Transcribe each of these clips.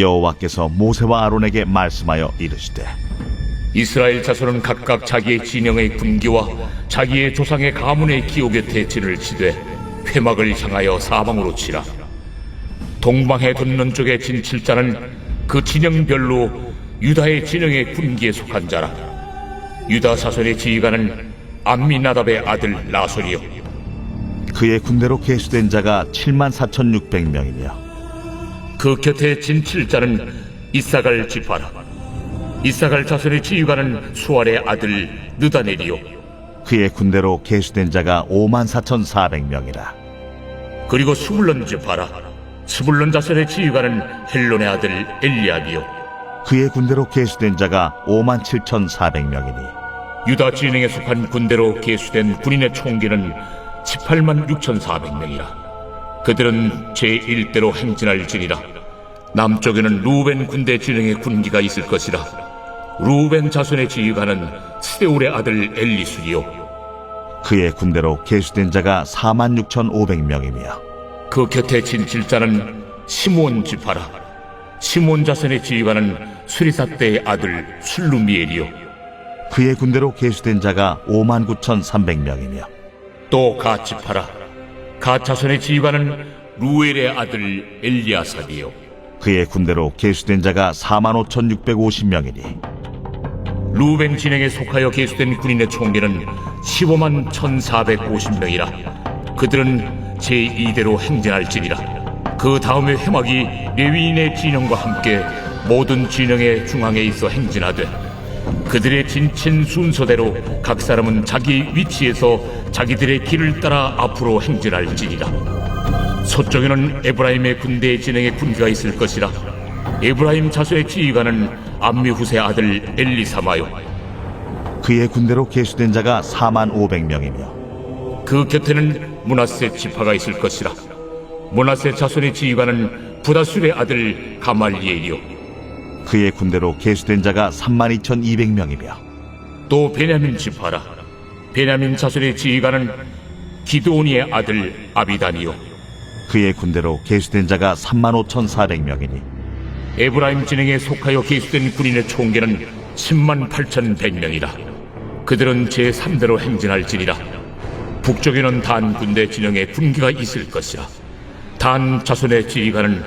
여호와께서 모세와 아론에게 말씀하여 이르시되 이스라엘 자손은 각각 자기의 진영의 군기와 자기의 조상의 가문의 기호 곁에 진을 치되 회막을 향하여 사방으로 치라. 동방해 돋는 쪽에 진 7자는 그 진영별로 유다의 진영의 군기에 속한 자라. 유다 자손의 지휘관은 암미나답의 아들 나손이요, 그의 군대로 계수된 자가 74,600명이며 그 곁에 진 7자는 이사갈 지파라. 이사갈 자손의 지휘관은 수알의 아들 느다넬이요, 그의 군대로 계수된 자가 54,400명이라. 그리고 스불론 지파라. 스불론 자손의 지휘관은 헬론의 아들 엘리압이요, 그의 군대로 계수된 자가 57,400명이니 유다 진영에 속한 군대로 계수된 군인의 총기는 186,400명이라. 그들은 제1대로 행진할지니라. 남쪽에는 루벤 군대 진영의 군기가 있을 것이라. 루벤 자손의 지휘관은 스데울의 아들 엘리술이요, 그의 군대로 계수된 자가 46,500명이며 그 곁에 진 7자는 시므온 지파라. 시므온 자손의 지휘관은 수리사대의 아들 술루미엘이요, 그의 군대로 계수된 자가 59,300명이며 또 갓 지파라. 갓 자손의 지휘관은 루엘의 아들 엘리아삽이요, 그의 군대로 계수된 자가 45,650명이니 루벤 진영에 속하여 계수된 군인의 총기는 151,450명이라. 그들은 제2대로 행진할지니라. 그 다음에 회막이 레위인의 진영과 함께 모든 진영의 중앙에 있어 행진하되 그들의 진친 순서대로 각 사람은 자기 위치에서 자기들의 길을 따라 앞으로 행진할지니라. 서쪽에는 에브라임의 군대의 진영의 군기가 있을 것이라. 에브라임 자손의 지휘관은 암미후세 아들 엘리사마요, 그의 군대로 계수된 자가 45,000명이며 그 곁에는 므낫세 지파가 있을 것이라. 므낫세 자손의 지휘관은 부다술의 아들 가말리엘이요, 그의 군대로 계수된 자가 32,200명이며 또 베냐민 지파라. 베냐민 자손의 지휘관은 기드오니의 아들 아비단이요, 그의 군대로 계수된 자가 35,400명이니 에브라임 진영에 속하여 계수된 군인의 총계는 108,100명이라. 그들은 제3대로 행진할지니라. 북쪽에는 단 군대 진영에 군기가 있을 것이라. 단 자손의 지휘관은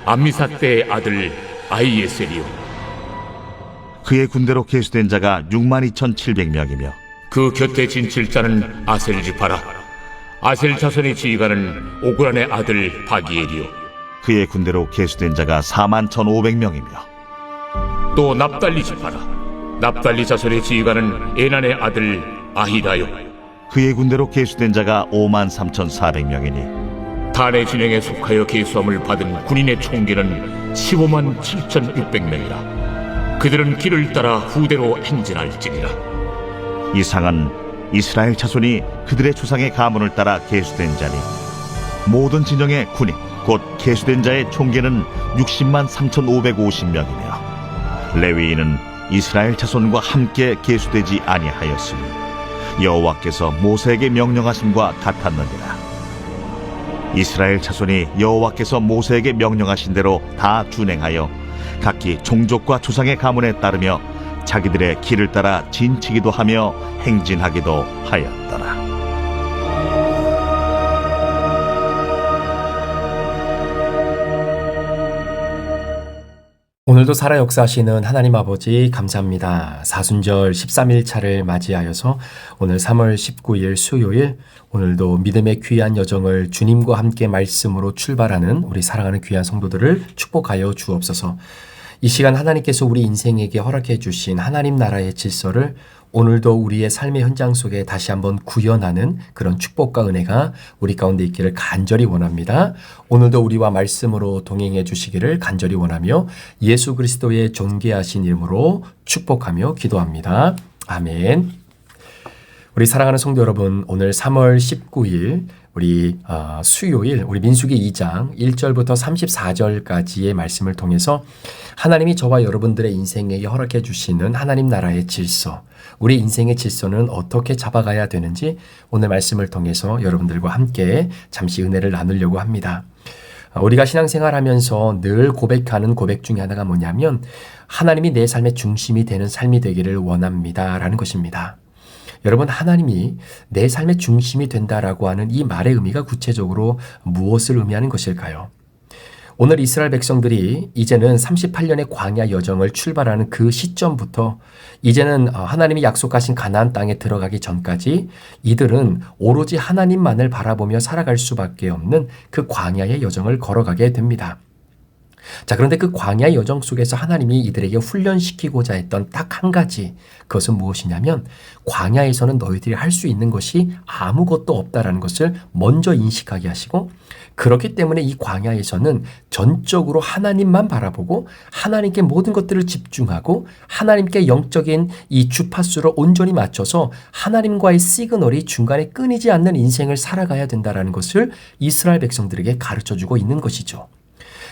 암미사대의 아들 아이에셀이요, 그의 군대로 계수된 자가 62,700명이며 그 곁에 진 7자는 아셀 지파라. 아셀 자손의 지휘관은 오그란의 아들 바기엘이요, 그의 군대로 계수된 자가 41,500명이며 또 납달리 지파라. 납달리 자손의 지휘관은 에난의 아들 아히다요, 그의 군대로 계수된 자가 53,400명이니 단의 진영에 속하여 계수함을 받은 군인의 총기는 157,600명이라. 그들은 길을 따라 후대로 행진할지니라. 이상은 이스라엘 자손이 그들의 조상의 가문을 따라 계수된 자니 모든 진영의 군인 곧 계수된 자의 총계는 603,550명이며 레위인은 이스라엘 자손과 함께 계수되지 아니하였으니 여호와께서 모세에게 명령하심과 같았느니라. 이스라엘 자손이 여호와께서 모세에게 명령하신 대로 다 준행하여 각기 종족과 조상의 가문에 따르며 자기들의 길을 따라 진치기도 하며 행진하기도 하였더라. 오늘도 살아 역사하시는 하나님 아버지 감사합니다. 사순절 13일차를 맞이하여서 오늘 3월 19일 수요일, 오늘도 믿음의 귀한 여정을 주님과 함께 말씀으로 출발하는 우리 사랑하는 귀한 성도들을 축복하여 주옵소서. 이 시간 하나님께서 우리 인생에게 허락해 주신 하나님 나라의 질서를 오늘도 우리의 삶의 현장 속에 다시 한번 구현하는 그런 축복과 은혜가 우리 가운데 있기를 간절히 원합니다. 오늘도 우리와 말씀으로 동행해 주시기를 간절히 원하며 예수 그리스도의 존귀하신 이름으로 축복하며 기도합니다. 아멘. 우리 사랑하는 성도 여러분, 오늘 3월 19일 우리 수요일 우리 민수기 2장 1절부터 34절까지의 말씀을 통해서 하나님이 저와 여러분들의 인생에게 허락해 주시는 하나님 나라의 질서, 우리 인생의 질서는 어떻게 잡아가야 되는지 오늘 말씀을 통해서 여러분들과 함께 잠시 은혜를 나누려고 합니다. 우리가 신앙생활하면서 늘 고백하는 고백 중에 하나가 뭐냐면 하나님이 내 삶의 중심이 되는 삶이 되기를 원합니다라는 것입니다. 여러분, 하나님이 내 삶의 중심이 된다라고 하는 이 말의 의미가 구체적으로 무엇을 의미하는 것일까요? 오늘 이스라엘 백성들이 이제는 38년의 광야 여정을 출발하는 그 시점부터 이제는 하나님이 약속하신 가나안 땅에 들어가기 전까지 이들은 오로지 하나님만을 바라보며 살아갈 수밖에 없는 그 광야의 여정을 걸어가게 됩니다. 자, 그런데 그 광야의 여정 속에서 하나님이 이들에게 훈련시키고자 했던 딱 한 가지, 그것은 무엇이냐면 광야에서는 너희들이 할 수 있는 것이 아무것도 없다라는 것을 먼저 인식하게 하시고, 그렇기 때문에 이 광야에서는 전적으로 하나님만 바라보고 하나님께 모든 것들을 집중하고 하나님께 영적인 이 주파수를 온전히 맞춰서 하나님과의 시그널이 중간에 끊이지 않는 인생을 살아가야 된다는 것을 이스라엘 백성들에게 가르쳐주고 있는 것이죠.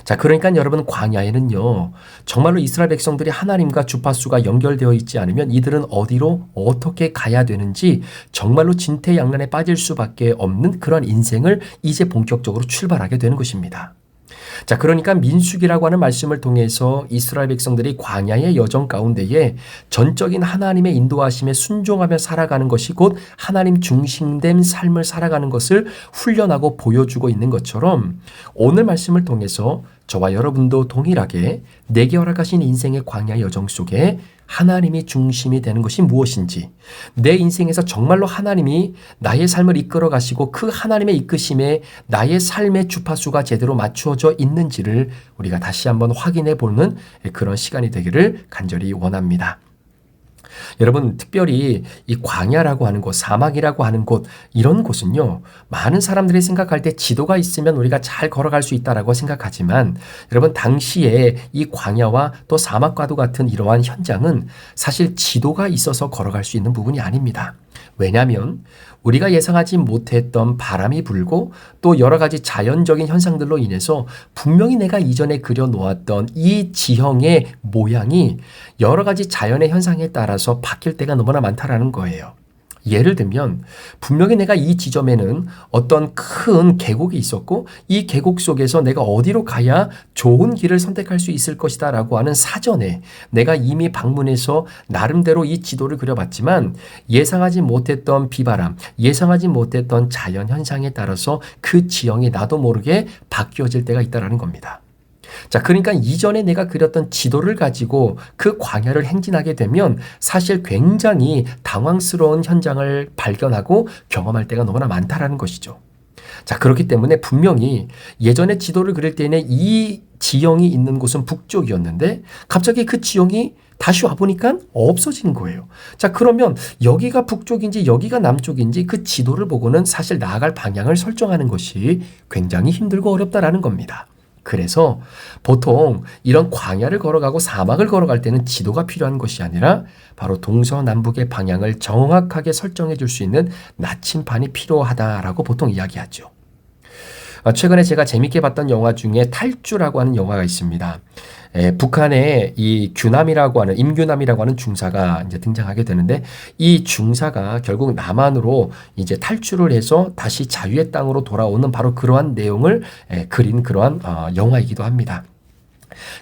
자, 그러니까 여러분, 광야에는요, 정말로 이스라엘 백성들이 하나님과 주파수가 연결되어 있지 않으면 이들은 어디로 어떻게 가야 되는지 정말로 진퇴양난에 빠질 수밖에 없는 그런 인생을 이제 본격적으로 출발하게 되는 것입니다. 자, 그러니까 민수기라고 하는 말씀을 통해서 이스라엘 백성들이 광야의 여정 가운데에 전적인 하나님의 인도하심에 순종하며 살아가는 것이 곧 하나님 중심된 삶을 살아가는 것을 훈련하고 보여주고 있는 것처럼 오늘 말씀을 통해서 저와 여러분도 동일하게 내게 허락하신 인생의 광야 여정 속에 하나님이 중심이 되는 것이 무엇인지, 내 인생에서 정말로 하나님이 나의 삶을 이끌어 가시고 그 하나님의 이끄심에 나의 삶의 주파수가 제대로 맞추어져 있는지를 우리가 다시 한번 확인해 보는 그런 시간이 되기를 간절히 원합니다. 여러분, 특별히 이 광야라고 하는 곳, 사막이라고 하는 곳, 이런 곳은요, 많은 사람들이 생각할 때 지도가 있으면 우리가 잘 걸어갈 수 있다라고 생각하지만, 여러분, 당시에 이 광야와 또 사막과도 같은 이러한 현장은 사실 지도가 있어서 걸어갈 수 있는 부분이 아닙니다. 왜냐하면 우리가 예상하지 못했던 바람이 불고 또 여러 가지 자연적인 현상들로 인해서 분명히 내가 이전에 그려놓았던 이 지형의 모양이 여러 가지 자연의 현상에 따라서 바뀔 때가 너무나 많다라는 거예요. 예를 들면 분명히 내가 이 지점에는 어떤 큰 계곡이 있었고 이 계곡 속에서 내가 어디로 가야 좋은 길을 선택할 수 있을 것이다 라고 하는 사전에 내가 이미 방문해서 나름대로 이 지도를 그려봤지만 예상하지 못했던 비바람, 예상하지 못했던 자연 현상에 따라서 그 지형이 나도 모르게 바뀌어질 때가 있다는 겁니다. 자, 그러니까 이전에 내가 그렸던 지도를 가지고 그 광야를 행진하게 되면 사실 굉장히 당황스러운 현장을 발견하고 경험할 때가 너무나 많다라는 것이죠. 자, 그렇기 때문에 분명히 예전에 지도를 그릴 때는 이 지형이 있는 곳은 북쪽이었는데 갑자기 그 지형이 다시 와보니까 없어진 거예요. 자, 그러면 여기가 북쪽인지 여기가 남쪽인지 그 지도를 보고는 사실 나아갈 방향을 설정하는 것이 굉장히 힘들고 어렵다라는 겁니다. 그래서 보통 이런 광야를 걸어가고 사막을 걸어갈 때는 지도가 필요한 것이 아니라 바로 동서남북의 방향을 정확하게 설정해 줄 수 있는 나침반이 필요하다라고 보통 이야기하죠. 최근에 제가 재밌게 봤던 영화 중에 탈주라고 하는 영화가 있습니다. 북한에 이 규남이라고 하는 임규남이라고 하는 중사가 이제 등장하게 되는데 이 중사가 결국 남한으로 이제 탈출을 해서 다시 자유의 땅으로 돌아오는 바로 그러한 내용을 그린 그러한 영화이기도 합니다.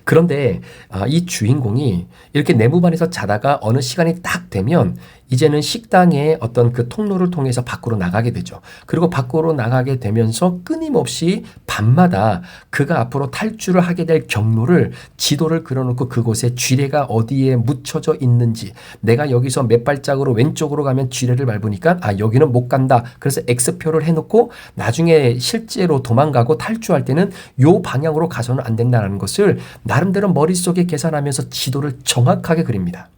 그런데 이 주인공이 이렇게 내무반에서 자다가 어느 시간이 딱 되면 이제는 식당의 어떤 그 통로를 통해서 밖으로 나가게 되죠. 그리고 밖으로 나가게 되면서 끊임없이 밤마다 그가 앞으로 탈출을 하게 될 경로를 지도를 그려놓고 그곳에 쥐레가 어디에 묻혀져 있는지, 내가 여기서 몇 발짝으로 왼쪽으로 가면 쥐레를 밟으니까 여기는 못 간다. 그래서 X표를 해놓고 나중에 실제로 도망가고 탈주할 때는 요 방향으로 가서는 안 된다는 것을 나름대로 머릿속에 계산하면서 지도를 정확하게 그립니다.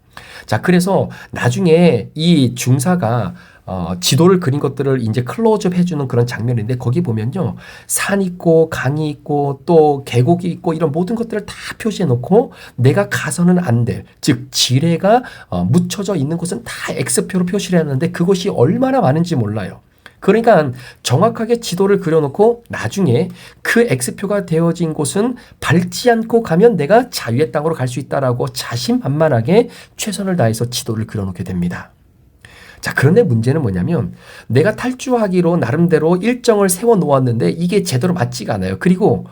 자, 그래서 나중에 이 중사가 지도를 그린 것들을 이제 클로즈업 해주는 그런 장면인데 거기 보면요, 산 있고 강이 있고 또 계곡이 있고 이런 모든 것들을 다 표시해 놓고 내가 가서는 안 될, 즉 지뢰가 묻혀져 있는 곳은 다 X표로 표시를 해놨는데 그것이 얼마나 많은지 몰라요. 그러니까 정확하게 지도를 그려놓고 나중에 그 X표가 되어진 곳은 밟지 않고 가면 내가 자유의 땅으로 갈 수 있다라고 자신만만하게 최선을 다해서 지도를 그려놓게 됩니다. 자, 그런데 문제는 뭐냐면 내가 탈주하기로 나름대로 일정을 세워 놓았는데 이게 제대로 맞지가 않아요. 그리고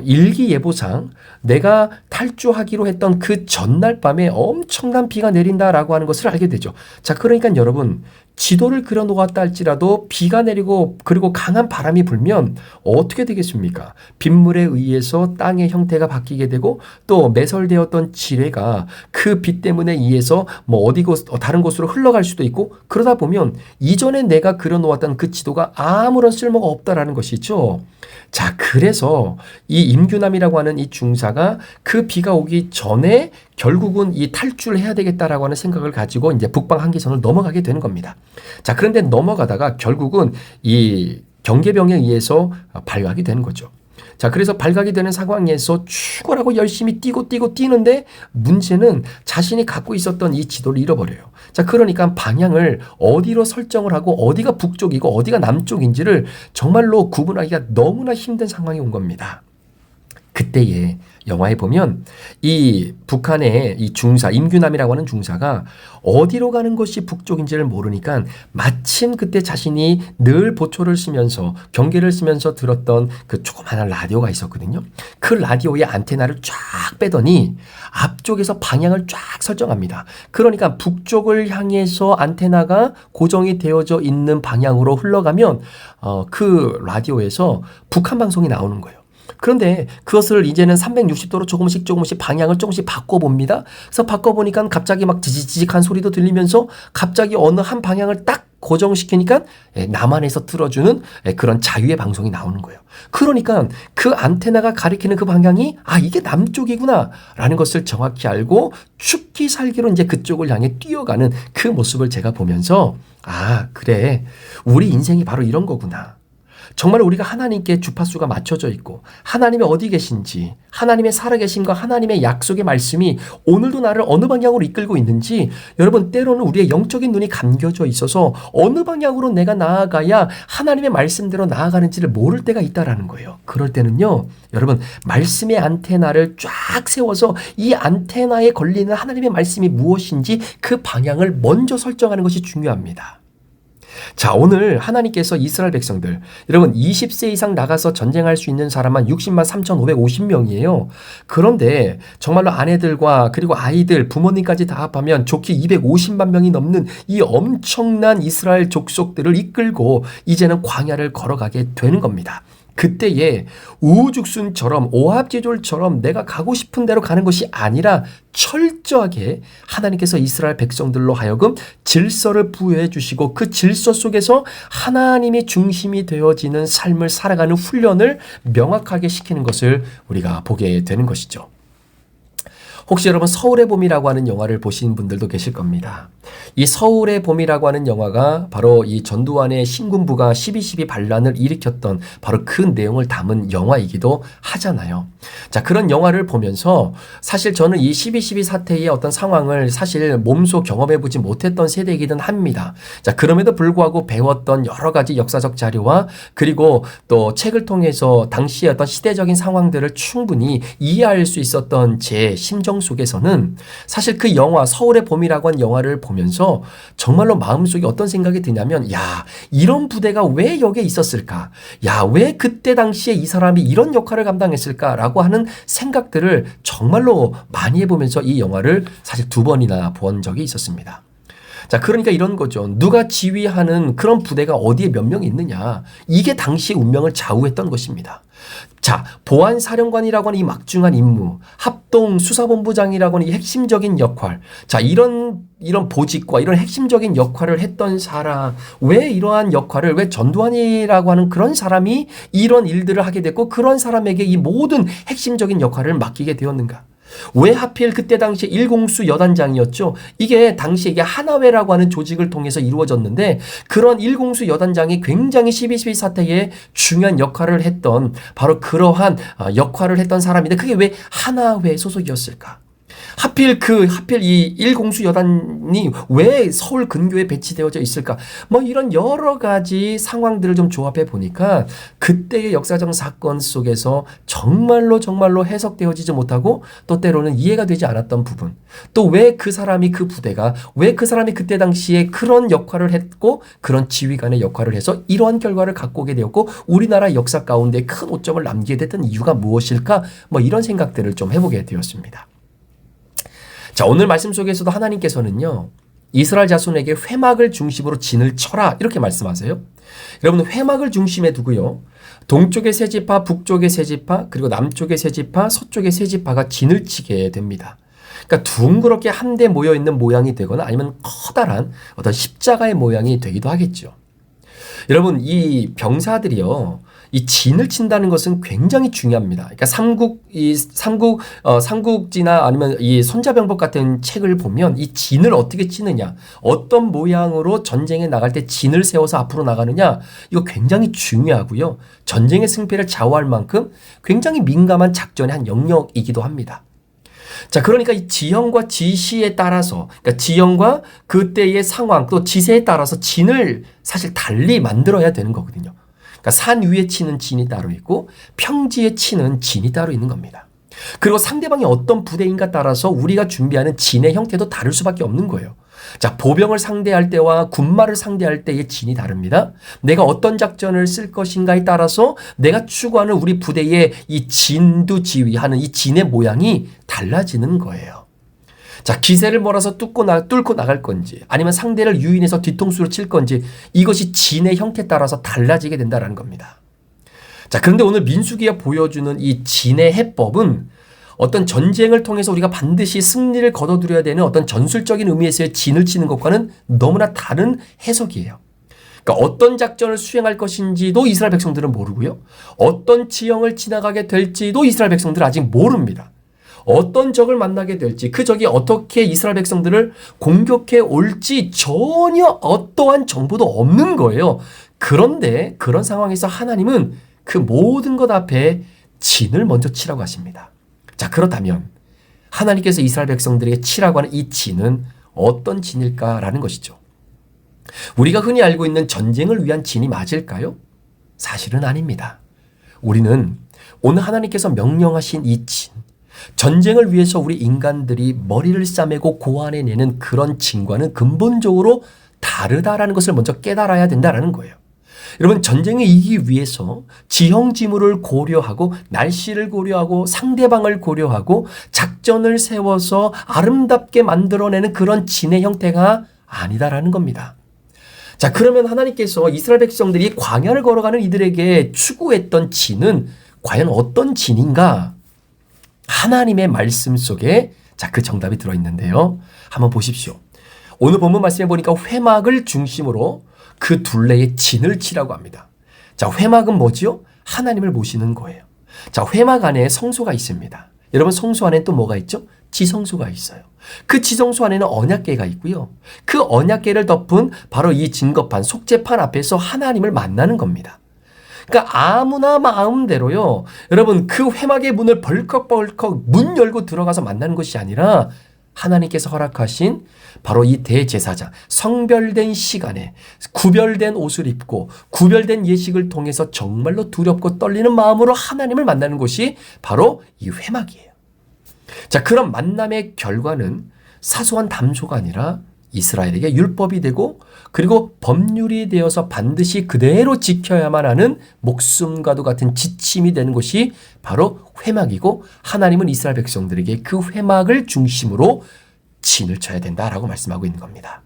일기예보상 내가 탈주하기로 했던 그 전날 밤에 엄청난 비가 내린다라고 하는 것을 알게 되죠. 자, 그러니까 여러분, 지도를 그려 놓았다 할지라도 비가 내리고 그리고 강한 바람이 불면 어떻게 되겠습니까? 빗물에 의해서 땅의 형태가 바뀌게 되고 또 매설되었던 지뢰가 그 비 때문에 의해서 뭐 다른 곳으로 흘러갈 수도 있고, 그러다 보면 이전에 내가 그려 놓았던 그 지도가 아무런 쓸모가 없다라는 것이죠. 자, 그래서 이 임규남이라고 하는 이 중사가 그 비가 오기 전에 결국은 이 탈주를 해야 되겠다라고 하는 생각을 가지고 이제 북방 한계선을 넘어가게 되는 겁니다. 자, 그런데 넘어가다가 결국은 이 경계병에 의해서 발각이 되는 거죠. 자, 그래서 발각이 되는 상황에서 죽어라고 열심히 뛰는데 문제는 자신이 갖고 있었던 이 지도를 잃어버려요. 자, 그러니까 방향을 어디로 설정을 하고 어디가 북쪽이고 어디가 남쪽인지를 정말로 구분하기가 너무나 힘든 상황이 온 겁니다. 그때에 영화에 보면 이 북한의 이 중사, 임규남이라고 하는 중사가 어디로 가는 것이 북쪽인지를 모르니까 마침 그때 자신이 늘 보초를 쓰면서 경계를 쓰면서 들었던 그 조그마한 라디오가 있었거든요. 그 라디오의 안테나를 쫙 빼더니 앞쪽에서 방향을 쫙 설정합니다. 그러니까 북쪽을 향해서 안테나가 고정이 되어져 있는 방향으로 흘러가면 그 라디오에서 북한 방송이 나오는 거예요. 그런데 그것을 이제는 360도로 조금씩 방향을 조금씩 바꿔봅니다. 그래서 바꿔보니까 갑자기 막 지직한 소리도 들리면서 갑자기 어느 한 방향을 딱 고정시키니까 남한에서 틀어주는 그런 자유의 방송이 나오는 거예요. 그러니까 그 안테나가 가리키는 그 방향이 이게 남쪽이구나 라는 것을 정확히 알고 죽기 살기로 이제 그쪽을 향해 뛰어가는 그 모습을 제가 보면서 그래, 우리 인생이 바로 이런 거구나. 정말 우리가 하나님께 주파수가 맞춰져 있고 하나님이 어디 계신지, 하나님의 살아계심과 하나님의 약속의 말씀이 오늘도 나를 어느 방향으로 이끌고 있는지, 여러분, 때로는 우리의 영적인 눈이 감겨져 있어서 어느 방향으로 내가 나아가야 하나님의 말씀대로 나아가는지를 모를 때가 있다라는 거예요. 그럴 때는요, 여러분, 말씀의 안테나를 쫙 세워서 이 안테나에 걸리는 하나님의 말씀이 무엇인지 그 방향을 먼저 설정하는 것이 중요합니다. 자, 오늘 하나님께서 이스라엘 백성들, 여러분 20세 이상 나가서 전쟁할 수 있는 사람만 60만 3,550명이에요. 그런데 정말로 아내들과 그리고 아이들, 부모님까지 다 합하면 좋게 250만 명이 넘는 이 엄청난 이스라엘 족속들을 이끌고 이제는 광야를 걸어가게 되는 겁니다. 그때에 우후죽순처럼 오합지졸처럼 내가 가고 싶은 대로 가는 것이 아니라 철저하게 하나님께서 이스라엘 백성들로 하여금 질서를 부여해 주시고 그 질서 속에서 하나님이 중심이 되어지는 삶을 살아가는 훈련을 명확하게 시키는 것을 우리가 보게 되는 것이죠. 혹시 여러분 서울의 봄이라고 하는 영화를 보신 분들도 계실 겁니다. 이 서울의 봄이라고 하는 영화가 바로 이 전두환의 신군부가 12.12 반란을 일으켰던 바로 그 내용을 담은 영화이기도 하잖아요. 자, 그런 영화를 보면서 사실 저는 이 12.12 사태의 어떤 상황을 사실 몸소 경험해보지 못했던 세대이기는 합니다. 자, 그럼에도 불구하고 배웠던 여러 가지 역사적 자료와 그리고 또 책을 통해서 당시의 어떤 시대적인 상황들을 충분히 이해할 수 있었던 제 심정 속에서는 사실 그 영화 서울의 봄이라고 하는 영화를 보면서 정말로 마음속에 어떤 생각이 드냐면, 이런 부대가 왜 여기에 있었을까? 왜 그때 당시에 이 사람이 이런 역할을 감당했을까라고 하는 생각들을 정말로 많이 해보면서 이 영화를 사실 2번이나 본 적이 있었습니다. 자, 그러니까 이런 거죠. 누가 지휘하는 그런 부대가 어디에 몇 명 있느냐. 이게 당시의 운명을 좌우했던 것입니다. 자, 보안사령관이라고 하는 이 막중한 임무, 합동수사본부장이라고 하는 이 핵심적인 역할, 자, 이런 보직과 이런 핵심적인 역할을 했던 사람, 왜 이러한 역할을, 왜 전두환이라고 하는 그런 사람이 이런 일들을 하게 됐고 그런 사람에게 이 모든 핵심적인 역할을 맡기게 되었는가? 왜 하필 그때 당시에 일공수 여단장이었죠. 이게 당시에 이게 하나회라고 하는 조직을 통해서 이루어졌는데 그런 일공수 여단장이 굉장히 12.12 사태에 중요한 역할을 했던 바로 그러한 역할을 했던 사람인데 그게 왜 하나회 소속이었을까? 하필 이 일공수 여단이 왜 서울 근교에 배치되어져 있을까? 뭐 이런 여러 가지 상황들을 좀 조합해 보니까 그때의 역사적 사건 속에서 정말로 해석되어지지 못하고 또 때로는 이해가 되지 않았던 부분. 또 왜 그 사람이 그 부대가 왜 그 사람이 그때 당시에 그런 역할을 했고 그런 지휘관의 역할을 해서 이러한 결과를 갖고 오게 되었고 우리나라 역사 가운데 큰 오점을 남기게 됐던 이유가 무엇일까? 뭐 이런 생각들을 좀 해보게 되었습니다. 자, 오늘 말씀 속에서도 하나님께서는요, 이스라엘 자손에게 회막을 중심으로 진을 쳐라 이렇게 말씀하세요. 여러분, 회막을 중심에 두고요, 동쪽의 세 지파, 북쪽의 세 지파, 그리고 남쪽의 세 지파, 서쪽의 세 지파가 진을 치게 됩니다. 그러니까 둥그렇게 함대 모여 있는 모양이 되거나 아니면 커다란 어떤 십자가의 모양이 되기도 하겠죠. 여러분, 이 병사들이요, 이 진을 친다는 것은 굉장히 중요합니다. 그러니까 삼국지나 아니면 이 손자병법 같은 책을 보면 이 진을 어떻게 치느냐, 어떤 모양으로 전쟁에 나갈 때 진을 세워서 앞으로 나가느냐, 이거 굉장히 중요하고요. 전쟁의 승패를 좌우할 만큼 굉장히 민감한 작전의 한 영역이기도 합니다. 자, 그러니까 이 지형과 지시에 따라서, 그러니까 지형과 그때의 상황 또 지세에 따라서 진을 사실 달리 만들어야 되는 거거든요. 그러니까 산 위에 치는 진이 따로 있고 평지에 치는 진이 따로 있는 겁니다. 그리고 상대방이 어떤 부대인가 따라서 우리가 준비하는 진의 형태도 다를 수밖에 없는 거예요. 자, 보병을 상대할 때와 군마를 상대할 때의 진이 다릅니다. 내가 어떤 작전을 쓸 것인가에 따라서 내가 추구하는 우리 부대의 이 진두지휘하는 이 진의 모양이 달라지는 거예요. 자, 기세를 몰아서 뚫고 나갈 건지 아니면 상대를 유인해서 뒤통수로 칠 건지 이것이 진의 형태에 따라서 달라지게 된다는 겁니다. 자, 그런데 오늘 민수기가 보여주는 이 진의 해법은 어떤 전쟁을 통해서 우리가 반드시 승리를 거둬들여야 되는 어떤 전술적인 의미에서의 진을 치는 것과는 너무나 다른 해석이에요. 그러니까 어떤 작전을 수행할 것인지도 이스라엘 백성들은 모르고요. 어떤 지형을 지나가게 될지도 이스라엘 백성들은 아직 모릅니다. 어떤 적을 만나게 될지, 그 적이 어떻게 이스라엘 백성들을 공격해 올지 전혀 어떠한 정보도 없는 거예요. 그런데 그런 상황에서 하나님은 그 모든 것 앞에 진을 먼저 치라고 하십니다. 자, 그렇다면 하나님께서 이스라엘 백성들에게 치라고 하는 이 진은 어떤 진일까라는 것이죠. 우리가 흔히 알고 있는 전쟁을 위한 진이 맞을까요? 사실은 아닙니다. 우리는 오늘 하나님께서 명령하신 이 진, 전쟁을 위해서 우리 인간들이 머리를 싸매고 고안해내는 그런 진과는 근본적으로 다르다라는 것을 먼저 깨달아야 된다는 거예요. 여러분, 전쟁에 이기기 위해서 지형지물을 고려하고 날씨를 고려하고 상대방을 고려하고 작전을 세워서 아름답게 만들어내는 그런 진의 형태가 아니다라는 겁니다. 자, 그러면 하나님께서 이스라엘 백성들이 광야를 걸어가는 이들에게 추구했던 진은 과연 어떤 진인가? 하나님의 말씀 속에 자, 그 정답이 들어있는데요. 한번 보십시오. 오늘 본문 말씀해 보니까 회막을 중심으로 그 둘레에 진을 치라고 합니다. 자, 회막은 뭐지요? 하나님을 모시는 거예요. 자, 회막 안에 성소가 있습니다. 여러분, 성소 안에 또 뭐가 있죠? 지성소가 있어요. 그 지성소 안에는 언약궤가 있고요. 그 언약궤를 덮은 바로 이 증거판, 속죄판 앞에서 하나님을 만나는 겁니다. 그러니까 아무나 마음대로요. 여러분, 그 회막의 문을 벌컥벌컥 문 열고 들어가서 만나는 것이 아니라 하나님께서 허락하신 바로 이 대제사장, 성별된 시간에 구별된 옷을 입고 구별된 예식을 통해서 정말로 두렵고 떨리는 마음으로 하나님을 만나는 곳이 바로 이 회막이에요. 자, 그런 만남의 결과는 사소한 담소가 아니라 이스라엘에게 율법이 되고 그리고 법률이 되어서 반드시 그대로 지켜야만 하는 목숨과도 같은 지침이 되는 것이 바로 회막이고, 하나님은 이스라엘 백성들에게 그 회막을 중심으로 진을 쳐야 된다라고 말씀하고 있는 겁니다.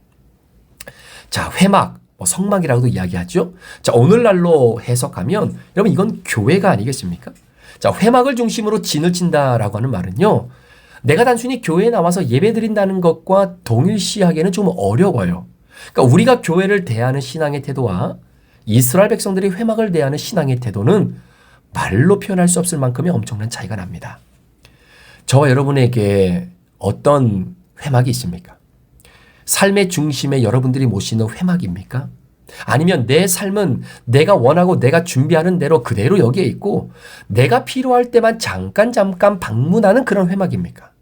자, 회막, 성막이라고도 이야기하죠. 자, 오늘날로 해석하면 여러분, 이건 교회가 아니겠습니까? 자, 회막을 중심으로 진을 친다라고 하는 말은요, 내가 단순히 교회에 나와서 예배 드린다는 것과 동일시하기에는 좀 어려워요. 그러니까 우리가 교회를 대하는 신앙의 태도와 이스라엘 백성들이 회막을 대하는 신앙의 태도는 말로 표현할 수 없을 만큼의 엄청난 차이가 납니다. 저와 여러분에게 어떤 회막이 있습니까? 삶의 중심에 여러분들이 모시는 회막입니까? 아니면 내 삶은 내가 원하고 내가 준비하는 대로 그대로 여기에 있고 내가 필요할 때만 잠깐 방문하는 그런 회막입니까?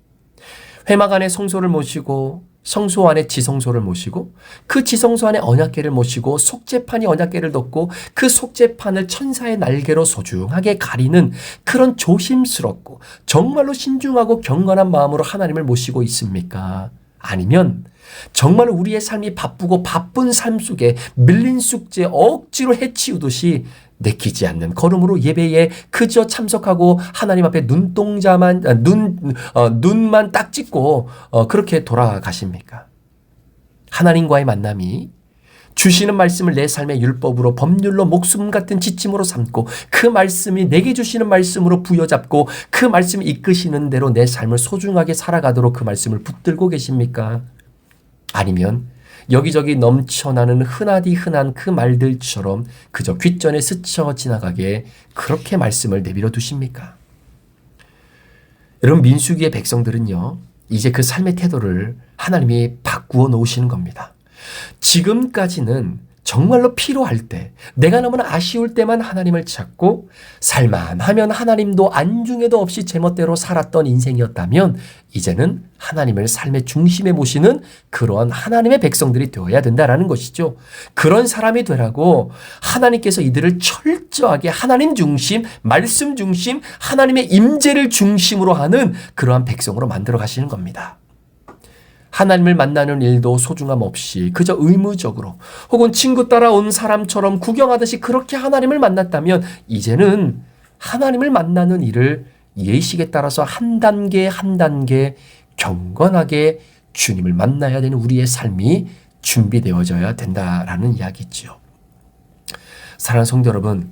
회막 안에 성소를 모시고 성소 안에 지성소를 모시고 그 지성소 안에 언약궤를 모시고 속죄판이 언약궤를 덮고 그 속죄판을 천사의 날개로 소중하게 가리는 그런 조심스럽고 정말로 신중하고 경건한 마음으로 하나님을 모시고 있습니까? 아니면 정말 우리의 삶이 바쁘고 바쁜 삶 속에 밀린 숙제 억지로 해치우듯이 내키지 않는 걸음으로 예배에 그저 참석하고 하나님 앞에 눈만 딱 찍고 그렇게 돌아가십니까? 하나님과의 만남이 주시는 말씀을 내 삶의 율법으로 법률로 목숨 같은 지침으로 삼고 그 말씀이 내게 주시는 말씀으로 부여잡고 그 말씀이 이끄시는 대로 내 삶을 소중하게 살아가도록 그 말씀을 붙들고 계십니까? 아니면 여기저기 넘쳐나는 흔하디 흔한 그 말들처럼 그저 귓전에 스쳐 지나가게 그렇게 말씀을 내버려 두십니까? 여러분, 민수기의 백성들은요, 이제 그 삶의 태도를 하나님이 바꾸어 놓으시는 겁니다. 지금까지는 정말로 필요할 때, 내가 너무나 아쉬울 때만 하나님을 찾고 살만하면 하나님도 안중에도 없이 제멋대로 살았던 인생이었다면 이제는 하나님을 삶의 중심에 모시는 그러한 하나님의 백성들이 되어야 된다라는 것이죠. 그런 사람이 되라고 하나님께서 이들을 철저하게 하나님 중심, 말씀 중심, 하나님의 임재를 중심으로 하는 그러한 백성으로 만들어 가시는 겁니다. 하나님을 만나는 일도 소중함 없이 그저 의무적으로 혹은 친구 따라온 사람처럼 구경하듯이 그렇게 하나님을 만났다면 이제는 하나님을 만나는 일을 예식에 따라서 한 단계 한 단계 경건하게 주님을 만나야 되는 우리의 삶이 준비되어져야 된다라는 이야기죠. 사랑하는 성도 여러분,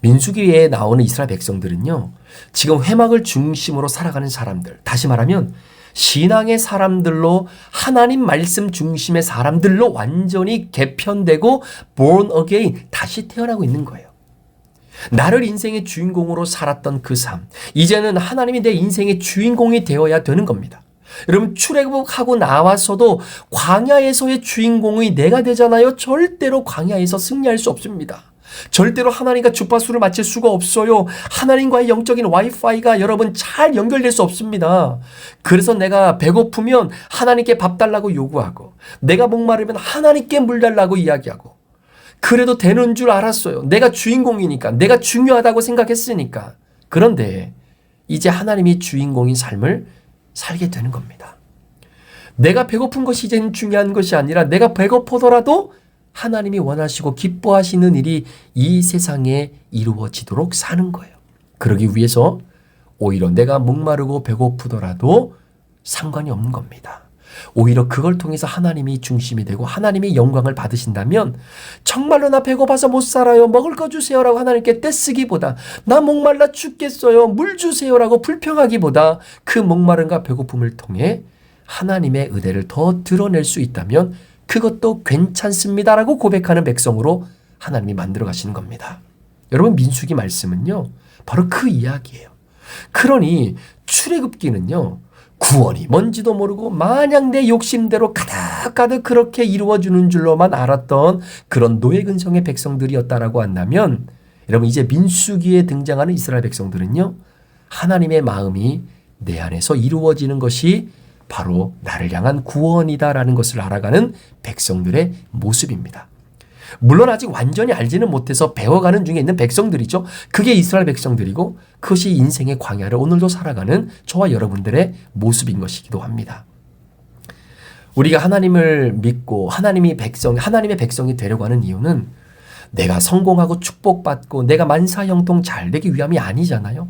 민수기에 나오는 이스라엘 백성들은요, 지금 회막을 중심으로 살아가는 사람들, 다시 말하면 신앙의 사람들로 하나님 말씀 중심의 사람들로 완전히 개편되고 born again, 다시 태어나고 있는 거예요. 나를 인생의 주인공으로 살았던 그 삶, 이제는 하나님이 내 인생의 주인공이 되어야 되는 겁니다. 여러분, 출애굽하고 나와서도 광야에서의 주인공이 내가 되잖아요. 절대로 광야에서 승리할 수 없습니다. 절대로 하나님과 주파수를 맞출 수가 없어요. 하나님과의 영적인 와이파이가 여러분 잘 연결될 수 없습니다. 그래서 내가 배고프면 하나님께 밥 달라고 요구하고, 내가 목마르면 하나님께 물 달라고 이야기하고, 그래도 되는 줄 알았어요. 내가 주인공이니까, 내가 중요하다고 생각했으니까. 그런데 이제 하나님이 주인공인 삶을 살게 되는 겁니다. 내가 배고픈 것이 이제는 중요한 것이 아니라 내가 배고프더라도 하나님이 원하시고 기뻐하시는 일이 이 세상에 이루어지도록 사는 거예요. 그러기 위해서 오히려 내가 목마르고 배고프더라도 상관이 없는 겁니다. 오히려 그걸 통해서 하나님이 중심이 되고 하나님이 영광을 받으신다면 정말로 나 배고파서 못 살아요, 먹을 거 주세요라고 하나님께 떼쓰기보다, 나 목말라 죽겠어요, 물 주세요라고 불평하기보다 그 목마름과 배고픔을 통해 하나님의 은혜를 더 드러낼 수 있다면 그것도 괜찮습니다라고 고백하는 백성으로 하나님이 만들어 가시는 겁니다. 여러분, 민수기 말씀은요, 바로 그 이야기예요. 그러니 출애굽기는요, 구원이 뭔지도 모르고 마냥 내 욕심대로 가득가득 그렇게 이루어주는 줄로만 알았던 그런 노예근성의 백성들이었다라고 한다면, 여러분, 이제 민수기에 등장하는 이스라엘 백성들은요, 하나님의 마음이 내 안에서 이루어지는 것이 바로 나를 향한 구원이다라는 것을 알아가는 백성들의 모습입니다. 물론 아직 완전히 알지는 못해서 배워가는 중에 있는 백성들이죠. 그게 이스라엘 백성들이고 그것이 인생의 광야를 오늘도 살아가는 저와 여러분들의 모습인 것이기도 합니다. 우리가 하나님을 믿고 하나님의 백성이 되려고 하는 이유는 내가 성공하고 축복받고 내가 만사형통 잘 되기 위함이 아니잖아요.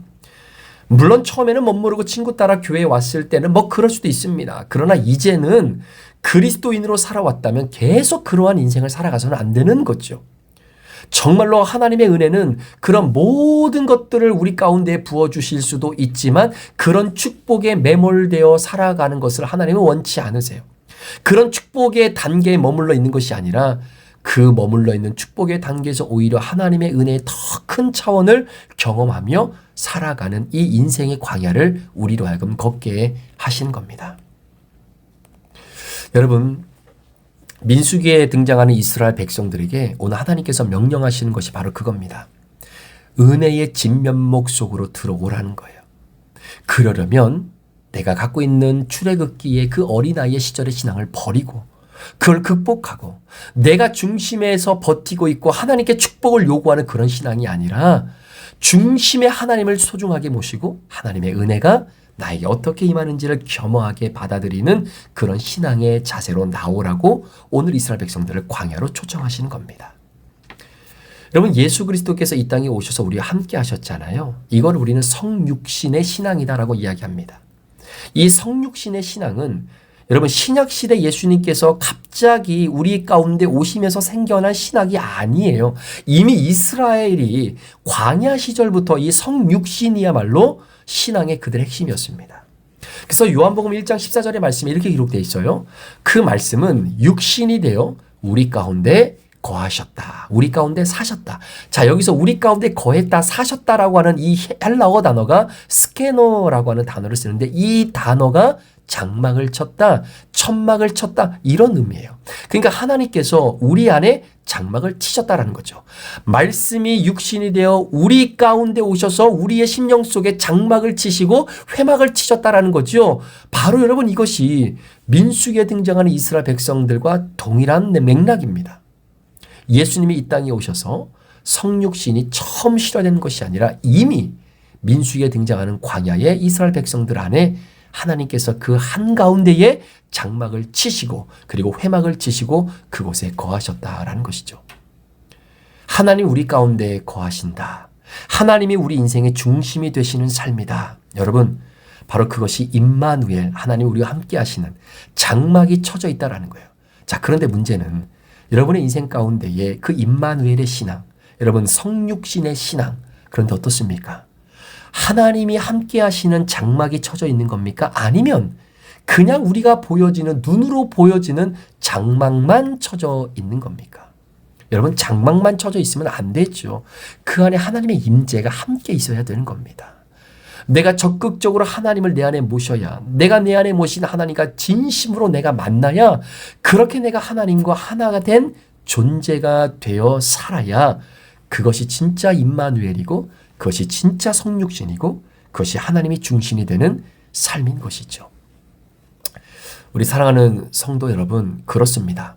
물론 처음에는 못 모르고 친구 따라 교회에 왔을 때는 뭐 그럴 수도 있습니다. 그러나 이제는 그리스도인으로 살아왔다면 계속 그러한 인생을 살아가서는 안 되는 거죠. 정말로 하나님의 은혜는 그런 모든 것들을 우리 가운데 부어주실 수도 있지만 그런 축복에 매몰되어 살아가는 것을 하나님은 원치 않으세요. 그런 축복의 단계에 머물러 있는 것이 아니라 그 머물러 있는 축복의 단계에서 오히려 하나님의 은혜의 더 큰 차원을 경험하며 살아가는 이 인생의 광야를 우리로 하여금 걷게 하신 겁니다. 여러분, 민수기에 등장하는 이스라엘 백성들에게 오늘 하나님께서 명령하시는 것이 바로 그겁니다. 은혜의 진면목 속으로 들어오라는 거예요. 그러려면 내가 갖고 있는 출애굽기의 그 어린아이의 시절의 신앙을 버리고 그걸 극복하고 내가 중심에서 버티고 있고 하나님께 축복을 요구하는 그런 신앙이 아니라 중심의 하나님을 소중하게 모시고 하나님의 은혜가 나에게 어떻게 임하는지를 겸허하게 받아들이는 그런 신앙의 자세로 나오라고 오늘 이스라엘 백성들을 광야로 초청하시는 겁니다. 여러분, 예수 그리스도께서 이 땅에 오셔서 우리와 함께 하셨잖아요. 이걸 우리는 성육신의 신앙이다라고 이야기합니다. 이 성육신의 신앙은 여러분, 신약시대 예수님께서 갑자기 우리 가운데 오시면서 생겨난 신학이 아니에요. 이미 이스라엘이 광야 시절부터 이 성육신이야말로 신앙의 그들의 핵심이었습니다. 그래서 요한복음 1장 14절의 말씀에 이렇게 기록되어 있어요. 그 말씀은 육신이 되어 우리 가운데 거하셨다. 우리 가운데 사셨다. 자, 여기서 우리 가운데 거했다, 사셨다라고 하는 이 헬라어 단어가 스케노라고 하는 단어를 쓰는데 이 단어가 장막을 쳤다, 천막을 쳤다 이런 의미예요. 그러니까 하나님께서 우리 안에 장막을 치셨다라는 거죠. 말씀이 육신이 되어 우리 가운데 오셔서 우리의 심령 속에 장막을 치시고 회막을 치셨다라는 거죠. 바로 여러분 이것이 민수기에 등장하는 이스라엘 백성들과 동일한 맥락입니다. 예수님이 이 땅에 오셔서 성육신이 처음 실현된 것이 아니라 이미 민수기에 등장하는 광야의 이스라엘 백성들 안에 하나님께서 그 한가운데에 장막을 치시고 그리고 회막을 치시고 그곳에 거하셨다라는 것이죠. 하나님 우리 가운데 거하신다. 하나님이 우리 인생의 중심이 되시는 삶이다. 여러분, 바로 그것이 임마누엘, 하나님 우리와 함께 하시는 장막이 쳐져 있다라는 거예요. 자, 그런데 문제는 여러분의 인생 가운데에 그 임마누엘의 신앙, 여러분 성육신의 신앙, 그런데 어떻습니까? 하나님이 함께 하시는 장막이 쳐져 있는 겁니까? 아니면 그냥 우리가 보여지는, 눈으로 보여지는 장막만 쳐져 있는 겁니까? 여러분, 장막만 쳐져 있으면 안 되죠. 그 안에 하나님의 임재가 함께 있어야 되는 겁니다. 내가 적극적으로 하나님을 내 안에 모셔야, 내가 내 안에 모신 하나님과 진심으로 내가 만나야, 그렇게 내가 하나님과 하나가 된 존재가 되어 살아야 그것이 진짜 임마누엘이고 그것이 진짜 성육신이고 그것이 하나님이 중심이 되는 삶인 것이죠. 우리 사랑하는 성도 여러분, 그렇습니다.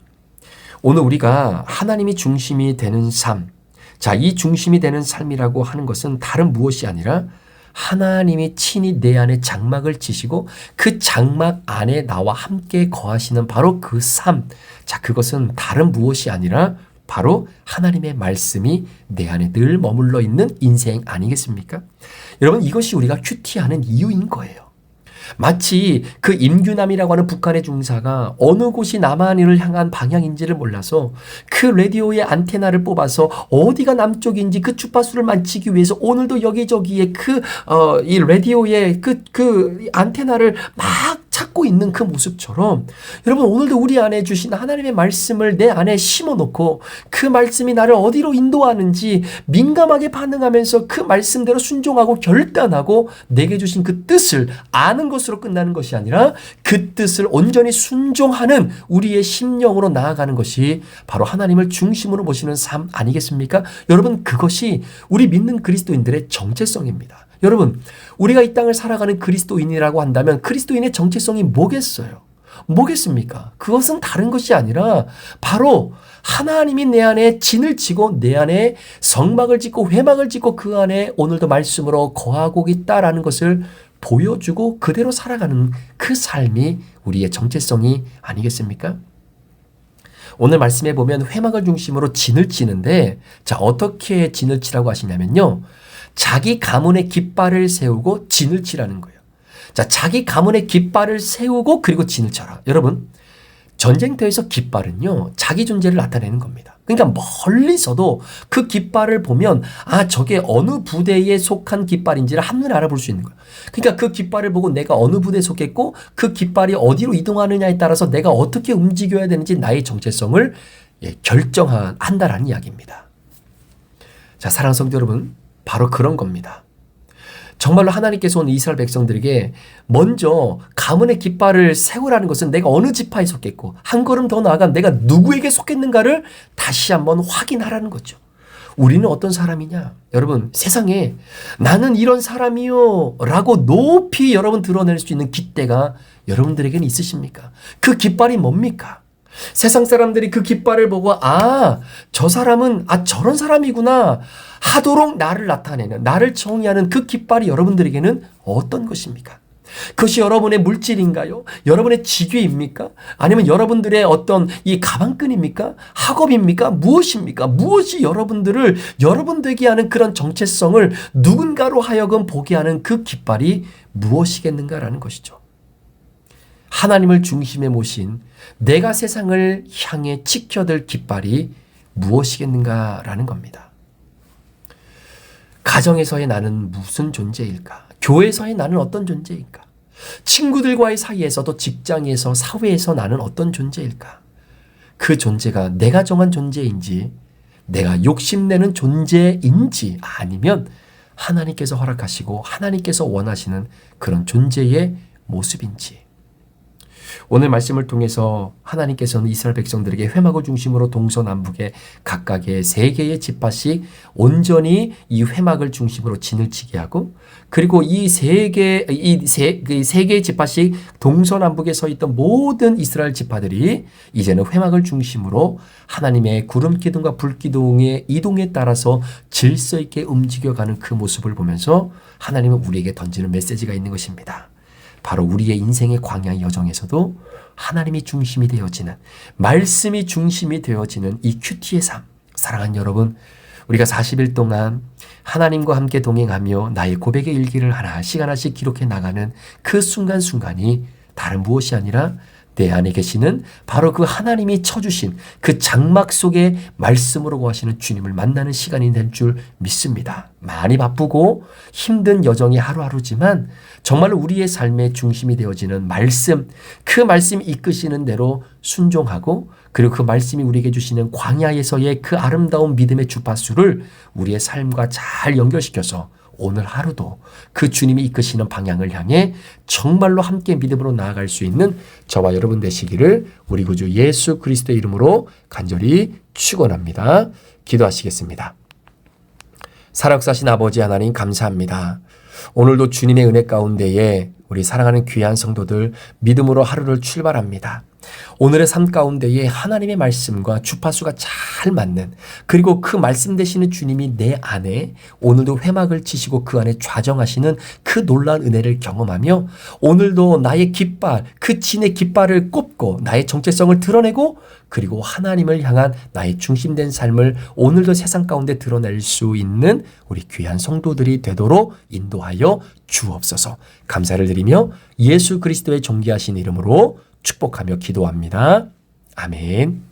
오늘 우리가 하나님이 중심이 되는 삶, 자, 이 중심이 되는 삶이라고 하는 것은 다른 무엇이 아니라 하나님이 친히 내 안에 장막을 치시고 그 장막 안에 나와 함께 거하시는 바로 그 삶, 자, 그것은 다른 무엇이 아니라 바로 하나님의 말씀이 내 안에 늘 머물러 있는 인생 아니겠습니까? 여러분, 이것이 우리가 큐티하는 이유인 거예요. 마치 그 임규남이라고 하는 북한의 중사가 어느 곳이 남한을 향한 방향인지를 몰라서 그 라디오의 안테나를 뽑아서 어디가 남쪽인지 그 주파수를 맞추기 위해서 오늘도 여기저기에 이 라디오의 그 안테나를 막 찾고 있는 그 모습처럼 여러분, 오늘도 우리 안에 주신 하나님의 말씀을 내 안에 심어놓고 그 말씀이 나를 어디로 인도하는지 민감하게 반응하면서 그 말씀대로 순종하고 결단하고 내게 주신 그 뜻을 아는 것으로 끝나는 것이 아니라 그 뜻을 온전히 순종하는 우리의 심령으로 나아가는 것이 바로 하나님을 중심으로 모시는 삶 아니겠습니까? 여러분, 그것이 우리 믿는 그리스도인들의 정체성입니다. 여러분, 우리가 이 땅을 살아가는 그리스도인이라고 한다면 그리스도인의 정체성이 뭐겠어요? 뭐겠습니까? 그것은 다른 것이 아니라 바로 하나님이 내 안에 진을 치고 내 안에 성막을 짓고 회막을 짓고 그 안에 오늘도 말씀으로 거하고 있다라는 것을 보여주고 그대로 살아가는 그 삶이 우리의 정체성이 아니겠습니까? 오늘 말씀에 보면 회막을 중심으로 진을 치는데, 자, 어떻게 진을 치라고 하시냐면요, 자기 가문의 깃발을 세우고 진을 치라는 거예요. 자, 자기 가문의 깃발을 세우고 그리고 진을 쳐라. 여러분, 전쟁터에서 깃발은요, 자기 존재를 나타내는 겁니다. 그러니까 멀리서도 그 깃발을 보면 아, 저게 어느 부대에 속한 깃발인지를 한눈에 알아볼 수 있는 거예요. 그러니까 그 깃발을 보고 내가 어느 부대에 속했고 그 깃발이 어디로 이동하느냐에 따라서 내가 어떻게 움직여야 되는지 나의 정체성을 결정한다라는 이야기입니다. 자, 사랑하는 성도 여러분, 바로 그런 겁니다. 정말로 하나님께서 오늘 이스라엘 백성들에게 먼저 가문의 깃발을 세우라는 것은 내가 어느 지파에 속했고 한 걸음 더 나아가 내가 누구에게 속했는가를 다시 한번 확인하라는 거죠. 우리는 어떤 사람이냐? 여러분, 세상에 나는 이런 사람이요 라고 높이 여러분 드러낼 수 있는 깃대가 여러분들에게는 있으십니까? 그 깃발이 뭡니까? 세상 사람들이 그 깃발을 보고 저 사람은 저런 사람이구나 하도록 나를 나타내는, 나를 정의하는 그 깃발이 여러분들에게는 어떤 것입니까? 그것이 여러분의 물질인가요? 여러분의 직위입니까? 아니면 여러분들의 어떤 이 가방끈입니까? 학업입니까? 무엇입니까? 무엇이 여러분들을 여러분 되게 하는 그런 정체성을 누군가로 하여금 보게 하는 그 깃발이 무엇이겠는가라는 것이죠. 하나님을 중심에 모신 내가 세상을 향해 지켜들 깃발이 무엇이겠는가라는 겁니다. 가정에서의 나는 무슨 존재일까? 교회에서의 나는 어떤 존재일까? 친구들과의 사이에서도 직장에서 사회에서 나는 어떤 존재일까? 그 존재가 내가 정한 존재인지 내가 욕심내는 존재인지 아니면 하나님께서 허락하시고 하나님께서 원하시는 그런 존재의 모습인지. 오늘 말씀을 통해서 하나님께서는 이스라엘 백성들에게 회막을 중심으로 동서남북에 각각의 3개의 지파씩 온전히 이 회막을 중심으로 진을 치게 하고, 그리고 이 세 개의 지파씩 동서남북에 서 있던 모든 이스라엘 지파들이 이제는 회막을 중심으로 하나님의 구름 기둥과 불 기둥의 이동에 따라서 질서 있게 움직여가는 그 모습을 보면서 하나님은 우리에게 던지는 메시지가 있는 것입니다. 바로 우리의 인생의 광야의 여정에서도 하나님이 중심이 되어지는, 말씀이 중심이 되어지는 이 큐티의 삶. 사랑하는 여러분, 우리가 40일 동안 하나님과 함께 동행하며 나의 고백의 일기를 하나씩 기록해 나가는 그 순간순간이 다른 무엇이 아니라 내 안에 계시는 바로 그 하나님이 쳐주신 그 장막 속의 말씀으로 거하시는 주님을 만나는 시간이 될 줄 믿습니다. 많이 바쁘고 힘든 여정이 하루하루지만 정말로 우리의 삶의 중심이 되어지는 말씀, 그 말씀이 이끄시는 대로 순종하고, 그리고 그 말씀이 우리에게 주시는 광야에서의 그 아름다운 믿음의 주파수를 우리의 삶과 잘 연결시켜서 오늘 하루도 그 주님이 이끄시는 방향을 향해 정말로 함께 믿음으로 나아갈 수 있는 저와 여러분 되시기를 우리 구주 예수 그리스도의 이름으로 간절히 축원합니다. 기도하시겠습니다. 살아역사하신 아버지 하나님 감사합니다. 오늘도 주님의 은혜 가운데에 우리 사랑하는 귀한 성도들 믿음으로 하루를 출발합니다. 오늘의 삶 가운데에 하나님의 말씀과 주파수가 잘 맞는, 그리고 그 말씀 되시는 주님이 내 안에 오늘도 회막을 치시고 그 안에 좌정하시는 그 놀라운 은혜를 경험하며 오늘도 나의 깃발, 그 진의 깃발을 꼽고 나의 정체성을 드러내고, 그리고 하나님을 향한 나의 중심된 삶을 오늘도 세상 가운데 드러낼 수 있는 우리 귀한 성도들이 되도록 인도하여 주옵소서. 감사를 드리며 예수 그리스도의 존귀하신 이름으로 축복하며 기도합니다. 아멘.